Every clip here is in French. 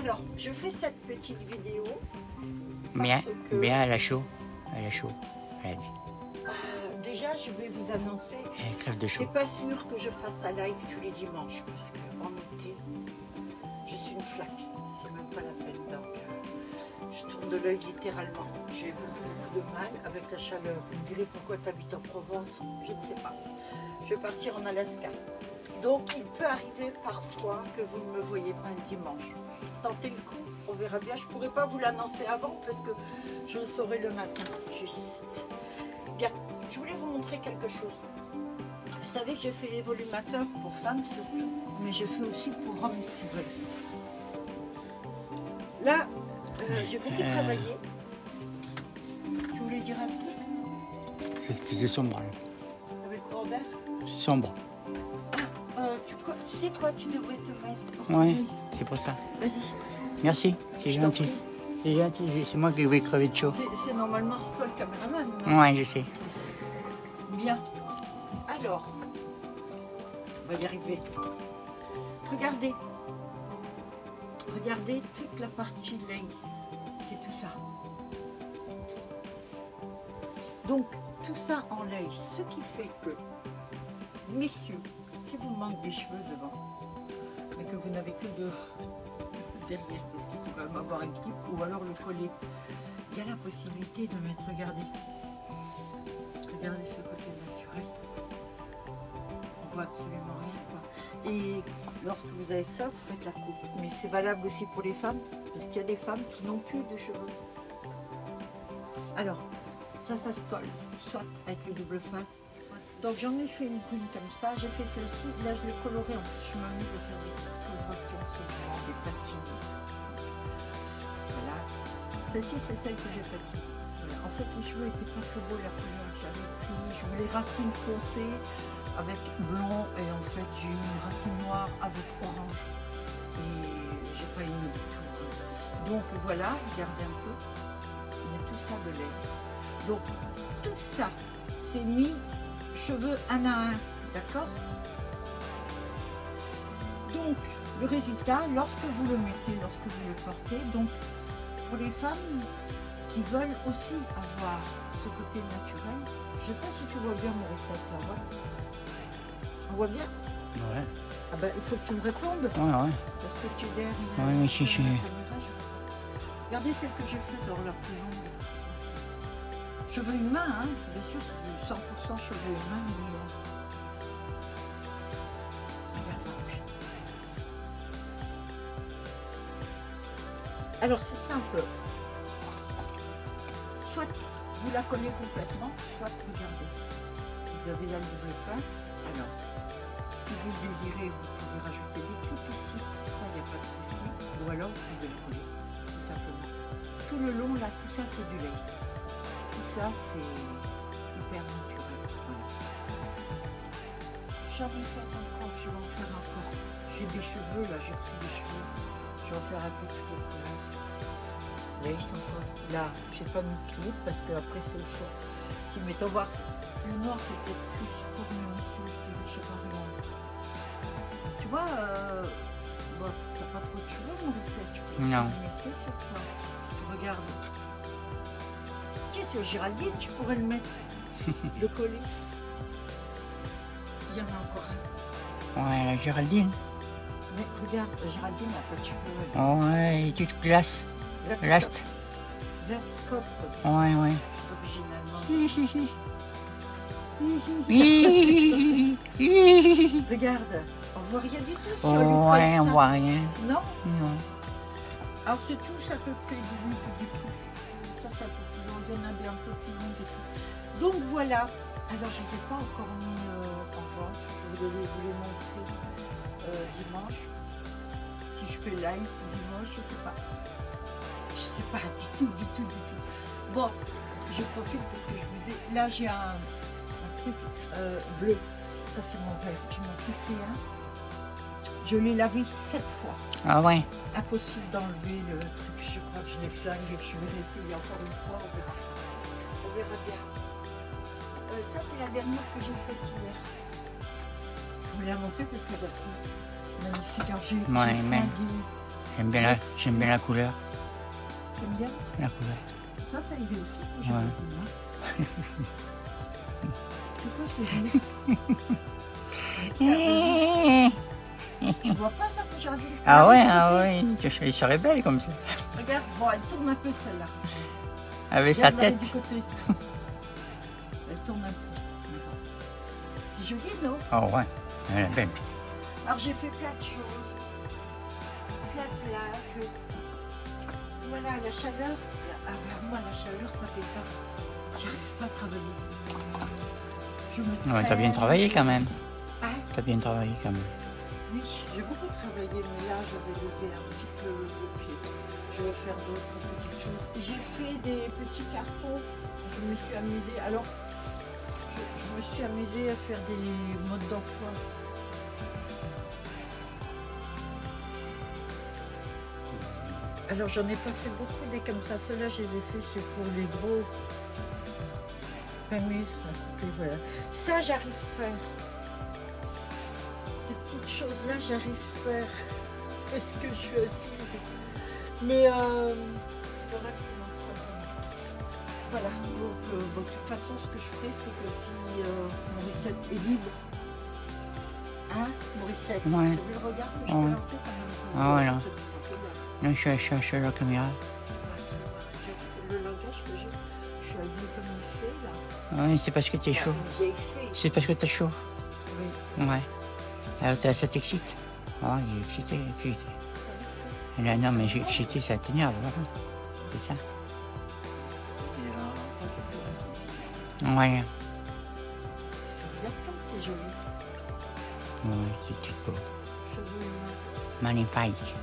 Alors, je fais cette petite vidéo. Bien, que, bien, elle a chaud. Elle a chaud, elle a dit. déjà, je vais vous annoncer. Elle crève de chaud. C'est pas sûr que je fasse un live tous les dimanches parce qu'en été, je suis une flaque. C'est même pas la peine. Donc, je tourne de l'œil littéralement. J'ai beaucoup de mal avec la chaleur. Vous me direz pourquoi tu habites en Provence. Je ne sais pas. Je vais partir en Alaska. Donc, il peut arriver parfois que vous ne me voyez pas le dimanche. Tentez le coup, on verra bien. Je ne pourrai pas vous l'annoncer avant parce que je le saurai le matin. Juste. Bien, je voulais vous montrer quelque chose. Vous savez que j'ai fait les volumateurs pour femmes surtout, mais je fais aussi pour hommes si vous voulez. Là, j'ai beaucoup travaillé. Tu voulais dire un peu? C'est sombre. Là. Avec le courant d'air? C'est sombre. Tu sais quoi, tu devrais te mettre en Ouais, sommeil. c'est pour ça. Vas-y. Merci, c'est gentil. C'est gentil, c'est moi qui vais crever de chaud. C'est normalement c'est toi le caméraman. Non? Ouais, je sais. Bien. Alors, on va y arriver. Regardez. Regardez toute la partie lace. C'est tout ça. Donc, tout ça en lace. Ce qui fait que, messieurs, si vous manquez des cheveux devant, mais que vous n'avez que de derrière, parce qu'il faut quand même avoir une clip, ou alors le collet, il y a la possibilité de mettre, regardez ce côté naturel, on voit absolument rien quoi. Et lorsque vous avez ça, vous faites la coupe, mais c'est valable aussi pour les femmes, parce qu'il y a des femmes qui n'ont plus de cheveux. Alors, ça se colle, soit avec le double face. Donc j'en ai fait une brune comme ça, j'ai fait celle-ci, là je l'ai colorée, en plus je suis m'amuse de faire des colorations sur des patines. Voilà, celle-ci c'est celle que j'ai patinée. Voilà. En fait les cheveux n'étaient pas très beaux la couleur que j'avais pris, je voulais racines foncées avec blond et en fait j'ai eu une racine noire avec orange et j'ai pas aimé du tout. Donc voilà, regardez un peu, il y a tout ça de lace. Donc tout ça c'est mis cheveux un à un, d'accord? Donc, le résultat, lorsque vous le mettez, lorsque vous le portez, donc, pour les femmes qui veulent aussi avoir ce côté naturel, je ne sais pas si tu vois bien, Marissa, ça va? On voit bien? Ouais. Ah ben, il faut que tu me répondes. Ouais. Parce que tu es derrière. Ouais, mais si. Regardez celle que j'ai faite dans leur plus longue. Cheveux humains, hein, bien sûr, c'est du 100% cheveux humains. Regarde la rouge. Alors c'est simple. Soit vous la collez complètement, soit regardez. Vous avez la double face. Alors, si vous le désirez, vous pouvez rajouter des clips ici. Ça, il n'y a pas de souci. Ou alors, vous pouvez le coller, tout simplement. Tout le long, là, tout ça, c'est du lace. Tout ça, c'est hyper naturel. Voilà. J'en ai fait encore, je vais en faire encore. J'ai des cheveux, là, j'ai pris des cheveux. Je vais en faire un peu toutes les couleurs. Là, ils sont pas. Là, j'ai pas mis de clip parce que après c'est au chaud. Si, mettons voir, le noir, c'est peut-être plus pour mes messieurs, je dirais, je sais pas vraiment. Tu vois, bon, t'as pas trop de cheveux, Mauricette, tu peux laisser sur toi. Parce que regarde. Sur Géraldine, tu pourrais le mettre, le coller. Il y en a encore un. Ouais, la Géraldine. Mais regarde, Géraldine n'a pas de cheveux. Ouais, tu te glaces. Last. Let's Cop. Ouais. Originalement. Regarde, on voit rien du tout sur lui. Ouais, on voit rien. Non? Non. Alors c'est tout, ça peut créer du pouls. Ça peut plus long, il y en a des un peu plus longues et tout. Donc voilà. Alors je ne les ai pas encore mis en vente. Je voulais vous les montrer dimanche. Si je fais live dimanche, je ne sais pas. Je ne sais pas du tout. Bon, je profite parce que je vous ai... Là j'ai un truc bleu. Ça c'est mon verre. Je m'en suis fait un. Je l'ai lavé 7 fois. Ah ouais. Impossible d'enlever le truc. Je crois que je l'ai flingué. Je vais l'essayer encore une fois. On verra bien. Ça c'est la dernière que j'ai faite hier. Je vous la montrer parce qu'elle est magnifique. Alors j'ai flingué J'aime bien la couleur. T'aimes bien? La couleur. Ça irait aussi. Ouais. C'est quoi tu vois pas ça que j'ai envie de Ah ouais, je serais belle comme ça. Regarde, bon, elle tourne un peu celle-là. Avec sa Regarde-la tête. du côté. Elle tourne un peu. C'est joli, non? Oh ouais, elle est belle. Alors j'ai fait plein de choses. Plein. Que... Voilà, la chaleur. Moi, la chaleur, ça fait ça. J'arrive pas à travailler. Je me Ouais, t'as bien travaillé quand même. Hein? T'as bien travaillé quand même. Oui, j'ai beaucoup travaillé, mais là, je vais lever un petit peu le pied. Je vais faire d'autres petites choses. J'ai fait des petits cartons. Je me suis amusée. Alors, je me suis amusée à faire des modes d'emploi. Alors, j'en ai pas fait beaucoup des comme ça. Ceux-là, je les ai fait, c'est pour les gros. Voilà. Ça, j'arrive à faire. Ces petites choses-là, j'arrive à faire parce que je suis assise. Mais voilà. Donc, de toute façon, ce que je ferai, c'est que si Morissette est libre, hein, Morissette, Ouais. tu le regardes que je t'ai Ouais. lancé quand même. Ah ouais, non. Non, je suis à la caméra. Le langage que j'ai, je suis habillée comme une fée là. Oui, c'est parce que t'es chaud. Une vieille fée. C'est parce que t'es chaud. Oui. Ouais. Alors, ça t'excite. Oh, il est excité. Là, non, mais j'ai excité, ça t'énerve, voilà. C'est ça. Ouais. Regarde comme c'est joli. Ouais, c'est beau. Cheveux humains. Magnifique.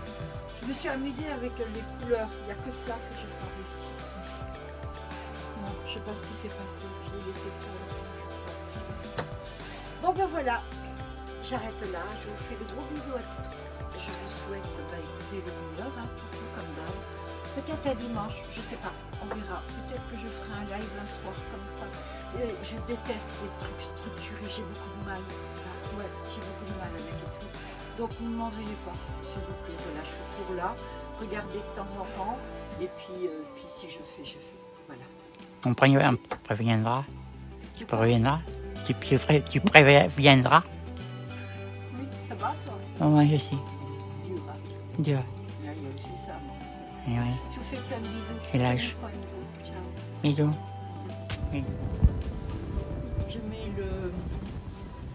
Je me suis amusée avec les couleurs. Il n'y a que ça que j'ai pas réussi. Non, je sais pas ce qui s'est passé. Je l'ai laissé trop longtemps. Bon ben voilà. J'arrête là. Je vous fais de gros bisous à tous. Je vous souhaite écouter le meilleur, hein, pour tout comme d'hab. Peut-être à dimanche, je sais pas. On verra. Peut-être que je ferai un live un soir comme ça. Et je déteste les trucs structurés. J'ai beaucoup de mal. Ouais, j'ai beaucoup de mal avec les trucs. Donc ne m'en veuillez pas, s'il vous plaît. Voilà, je suis toujours là. Regardez de temps en temps. Et puis si je fais, je fais. Voilà. On préviendra. Tu préviendras. Tu préviendras. Oui, ça va toi? Oh, moi aussi. Dieu va. Dieu. Il y a aussi ça, moi aussi. Et ouais. Je vous fais plein de bisous. C'est l'âge. Prenez soin de vous. Ciao. Bisous. Bisous. Je mets le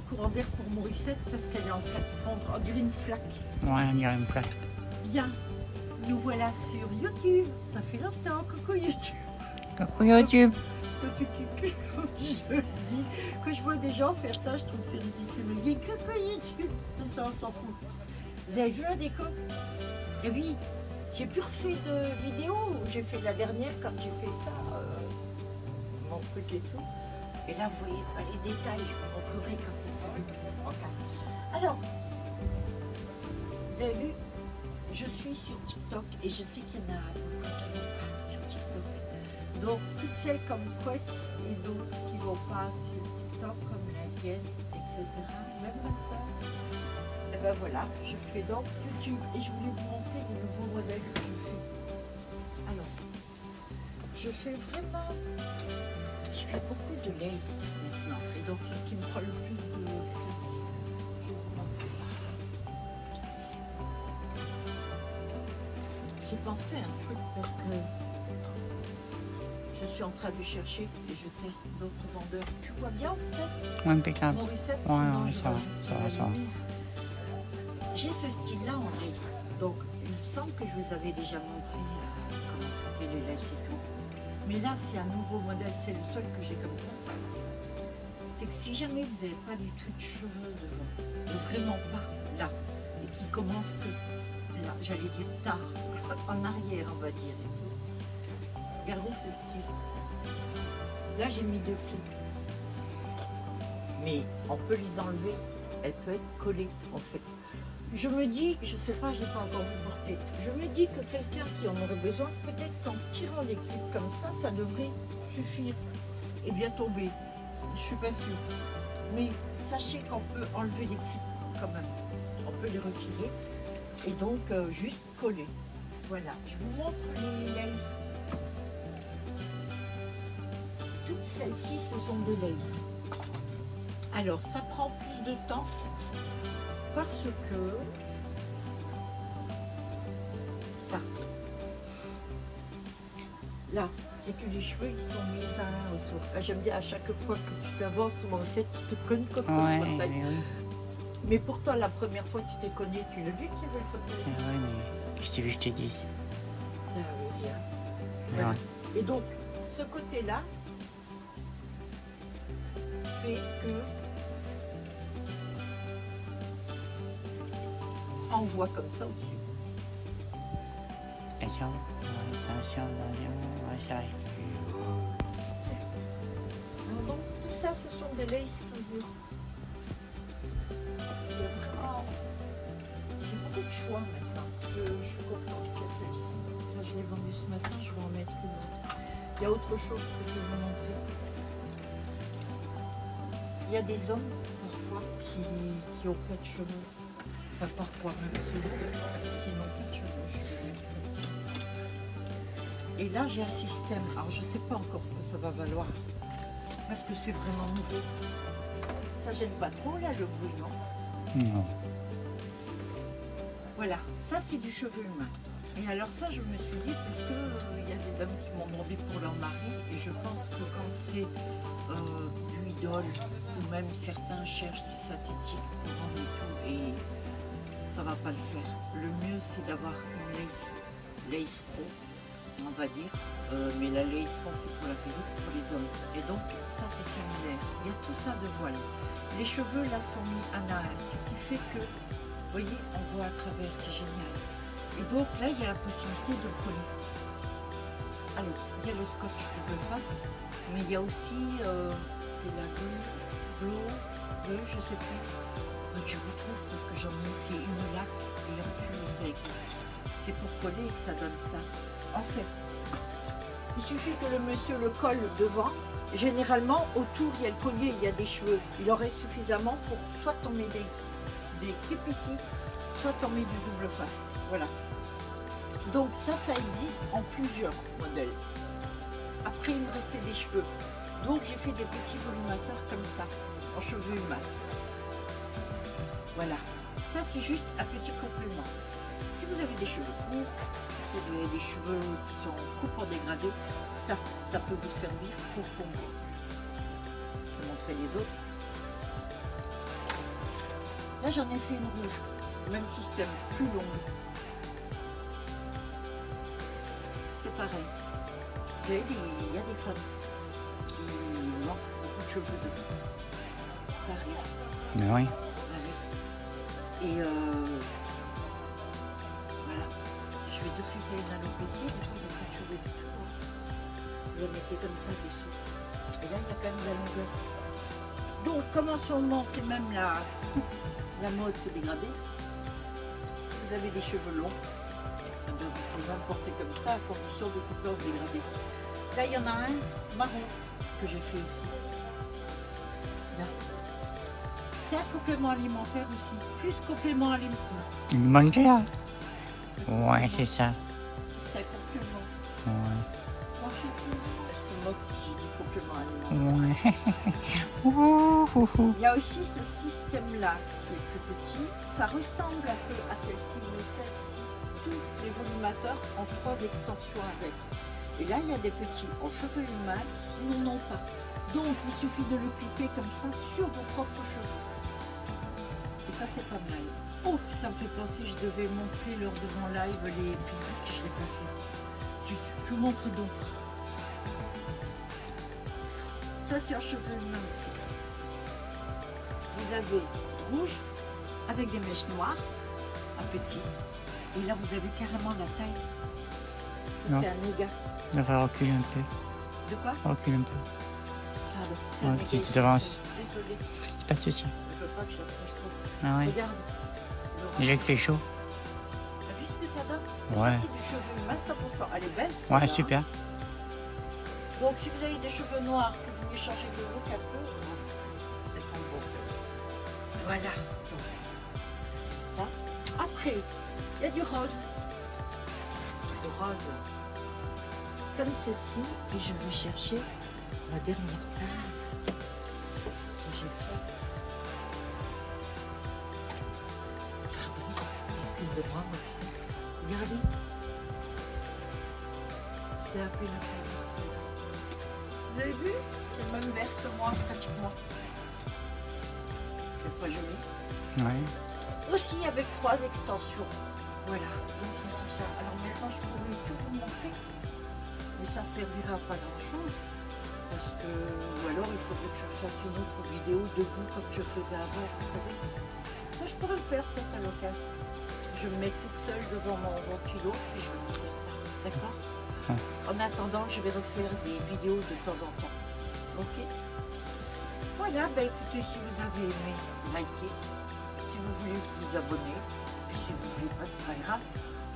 courant d'air pour Morissette parce qu'elle est en train de fondre. On dirait une flaque. Ouais, on dirait une plaque. Bien. Nous voilà sur YouTube. Ça fait longtemps. Coucou YouTube. Coucou YouTube. Ça fait cucu. Je le dis. Quand je vois des gens faire ça, je trouve que c'est ridicule. Je me dis coucou YouTube. Ça, on s'en fout. Vous avez vu la déco? Eh oui. J'ai plus refait de vidéos. J'ai fait la dernière quand j'ai fait ça. Mon truc et tout. Et là, vous voyez pas les détails. Je vous montrerai quand c'est ça. Alors, vous avez vu? Je suis sur TikTok et je sais qu'il y en a beaucoup qui vont pas sur TikTok. Donc, toutes celles comme Couette et d'autres qui vont pas sur TikTok, comme l'Indienne, etc. Même ma soeur. Et ben voilà, je fais donc YouTube et je voulais vous montrer les nouveaux modèles que je fais. Alors, je fais vraiment, je fais beaucoup de lace maintenant. Et donc, c'est ce qui me prend le plus de plaisir. Je vais vous montrer. J'ai pensé à un truc parce que je suis en train de chercher et je teste d'autres vendeurs. Tu vois bien en fait? Impeccable. Morissette, Ouais, sinon, ouais, je ça va, rajoute ça va, de ça va. l'huile. J'ai ce style-là en lace. Donc, il me semble que je vous avais déjà montré comment c'était les laces et tout. Mais là, c'est un nouveau modèle. C'est le seul que j'ai comme ça. C'est que si jamais vous n'avez pas du tout de cheveux devant, mais vraiment pas là, et qui commence que là, j'allais dire tard, en arrière, on va dire. Et tout. Regardez ce style. Là, j'ai mis 2 clips. Mais on peut les enlever. Elle peut être collée, en fait. Je me dis, je sais pas, je n'ai pas encore vu porter. Je me dis que quelqu'un qui en aurait besoin, peut-être qu'en tirant les clips comme ça devrait suffire et bien tomber. Je suis pas sûre. Mais sachez qu'on peut enlever les clips quand même. On peut les retirer. Et donc, juste coller. Voilà, je vous montre les laces. Toutes celles-ci, ce sont des laces. Alors, ça prend plus de temps parce que ça, là, c'est que les cheveux, ils sont mis un autour. Ah, j'aime bien à chaque fois que tu t'avances sur mon recette, tu te cognes comme Ouais, une fauteuil. oui. Mais pourtant, la première fois que tu t'es cogné, tu l'as vu qu'il y avait le fauteuil. Ouais, mais qu'est-ce que tu veux que je te dise? Ah oui, bien. Ouais. Voilà. Et donc, ce côté-là fait que on voit comme ça au-dessus. Attention, attention, ouais, ça arrive. Donc, tout ça, ce sont des laces toujours. Il y a vraiment... J'ai beaucoup de choix maintenant. Je suis contente qu'il y ait celle-ci. Ça, je l'ai vendue ce matin, je vais en mettre une autre. Il y a autre chose que je vais vous montrer. Il y a des hommes, parfois, qui n'ont pas de cheveux. Enfin, parfois, même ceux qui n'ont pas de cheveux. Et là, j'ai un système. Alors, je ne sais pas encore ce que ça va valoir. Parce que c'est vraiment nouveau. Ça gêne pas trop, là, le bruit, non? Non. Voilà, ça, c'est du cheveu humain. Et alors ça, je me suis dit, parce que il y a des dames qui m'ont demandé pour leur mari, et je pense que quand c'est du idole, ou même certains cherchent du synthétique pour rendre et tout, et ça va pas le faire. Le mieux, c'est d'avoir une lace pro, on va dire, mais la lace pro, c'est pour la perruque, pour les hommes. Et donc, ça, c'est similaire. Il y a tout ça de voile. Les cheveux, là, sont mis à nain, ce qui fait que, vous voyez, on voit à travers, c'est génial. Et donc là, il y a la possibilité de coller. Alors, il y a le scotch double face, mais il y a aussi, c'est la bleu, je sais plus. Donc je vous trouve parce que j'en ai fait une laque et en plus, ça existe. C'est pour coller que ça donne ça. En fait, il suffit que le monsieur le colle devant. Généralement, autour, il y a le collier, il y a des cheveux. Il aurait suffisamment pour soit t'en mets des clips ici, soit t'en mets du double face. Voilà. Donc ça existe en plusieurs modèles. Après, il me restait des cheveux. Donc j'ai fait des petits volumateurs comme ça, en cheveux humains. Voilà. Ça, c'est juste un petit complément. Si vous avez des cheveux courts, si vous avez des cheveux qui sont coupes en dégradé, ça peut vous servir pour combler. Je vais montrer les autres. Là, j'en ai fait une rouge. Même système, plus longue. C'est pareil. Vous savez, il y a des femmes qui manquent beaucoup de cheveux devant. Ça arrive. Mais oui. Ça arrive. Et voilà. Je vais dire suite à une alopécie, des fois, il n'y a pas de cheveux du tout. Vous la mettez comme ça dessus. Et là, il y a quand même de la longueur. Donc, comme en ce moment, c'est même la mode se dégrader. Si vous avez des cheveux longs, vous pouvez l'emporter comme ça à condition de couper en dégradé. Là, il y en a un marron que j'ai fait aussi. Là. C'est un complément alimentaire aussi. Plus complément alimentaire. Alimentaire? Ouais, c'est ça. C'est un complément. Ouais. Moi, je sais plus. C'est moi que j'ai dit complément alimentaire. Ouais. Il y a aussi ce système-là qui est plus petit. Ça ressemble un peu à celle-ci, mais celle-ci, tous les volumateurs ont 3 extensions avec. Et là, il y a des petits en cheveux humains qui n'en ont pas. Donc, il suffit de le clipper comme ça sur vos propres cheveux. Et ça, c'est pas mal. Oh, ça me fait penser, je devais montrer lors de mon live les publics, je ne l'ai pas fait. Je vous montre d'autres. Ça, c'est en cheveux humains aussi. Vous avez rouge avec des mèches noires, un petit. Et là, vous avez carrément la taille. C'est un méga. On va reculer un peu. De quoi? Recule un peu. Pardon, c'est un Ouais, méga. tu avances. Désolée. Pas de souci. Je veux pas que je rapproche trop. Ah ouais. Regarde. Déjà qu'il fait chaud. T'as vu ce que ça donne? Ouais. Ça, c'est du cheveu humain 100%. Elle est belle, celle-là, Ouais, hein. super. Donc, si vous avez des cheveux noirs, que vous voulez changer de look un peu, elles sont bonnes. Voilà. Donc, ça. Après, Et du rose. Du rose. Comme ceci. Et je vais chercher la dernière page que j'ai fait. Pardon, excusez-moi, merci. Regardez. C'est un peu la page. Vous avez vu? C'est le même vert que moi, pratiquement. C'est pas joli. Ouais. Aussi avec 3 extensions. Voilà, donc tout ça. Alors maintenant je pourrais tout vous montrer. Mais ça ne servira pas grand chose. Parce que, ou alors il faudrait que je fasse une autre vidéo debout comme je faisais avant, vous savez. Ça je pourrais le faire peut-être à l'occasion. Je me mets toute seule devant mon ventilo et je vais vous faire ça. D'accord? En attendant, je vais refaire des vidéos de temps en temps. Ok? Voilà, ben écoutez, si vous avez aimé, likez. Si vous voulez vous abonner, puis si vous ne voulez pas, c'est pas grave,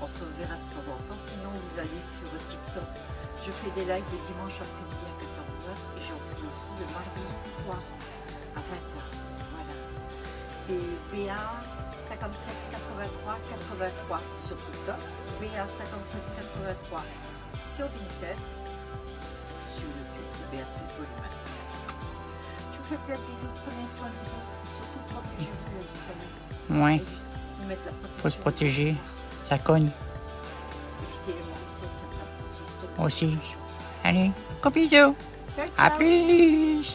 on se verra de temps en temps. Sinon, vous allez sur TikTok. Je fais des lives le dimanche après-midi à 14h et j'en fais aussi le mardi soir à 20h. Voilà. C'est BA 578383 sur TikTok, BA 5783 sur Vinted, sur YouTube, c'est Béatrice Voluman. Je vous fais plein de bisous, prenez soin de vous. Protégez-vous du soleil. Ouais. Faut se protéger. Ça cogne. Évitez les morceaux, ça aussi. Allez, gros bisous. À plus.